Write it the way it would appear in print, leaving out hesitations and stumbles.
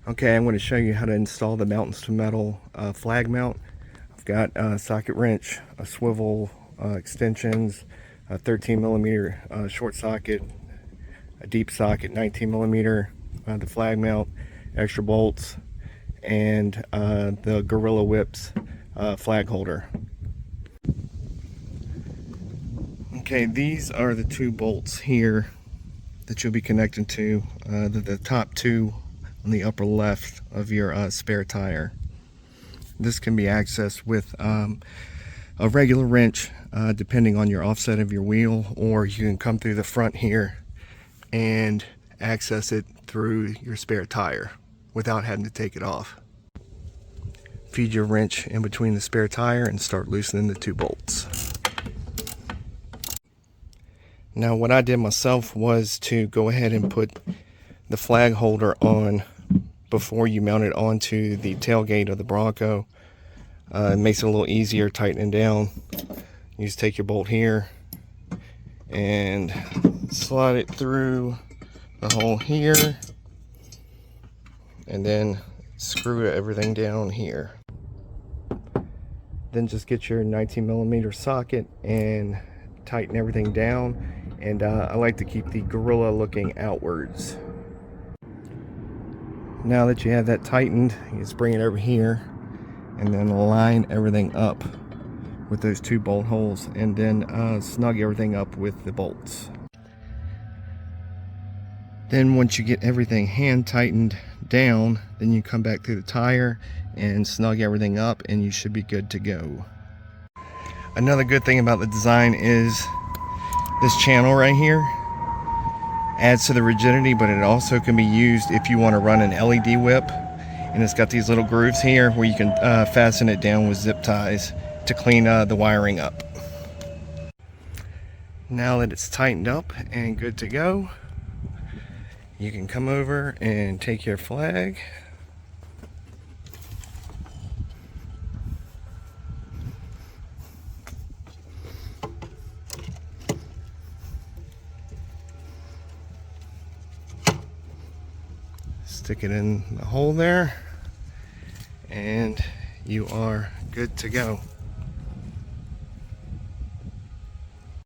Okay, I'm going to show you how to install the mountains to metal flag mount. I've got a socket wrench, a swivel extensions, a 13 millimeter short socket, a deep socket 19 millimeter, the flag mount, extra bolts, and the Gorilla Whips flag holder. Okay, these are the two bolts here that you'll be connecting to, the top two on the upper left of your spare tire. This can be accessed with a regular wrench, depending on your offset of your wheel, or you can come through the front here and access it through your spare tire without having to take it off. Feed your wrench in between the spare tire and start loosening the two bolts. Now what I did myself was to go ahead and put the flag holder on before you mount it onto the tailgate of the Bronco. It makes it a little easier tightening down. You just take your bolt here and slide it through the hole here, and then screw everything down here. Then just get your 19 millimeter socket and tighten everything down. And I like to keep the Gorilla looking outwards. Now that you have that tightened, you just bring it over here and then line everything up with those two bolt holes, and then snug everything up with the bolts. Then once you get everything hand tightened down, then you come back through the tire and snug everything up, and you should be good to go. Another good thing about the design is this channel right here adds to the rigidity, but it also can be used if you want to run an LED whip, and it's got these little grooves here where you can fasten it down with zip ties to clean the wiring up. Now that it's tightened up and good to go, you can come over and take your flag, stick it in the hole there, and you are good to go.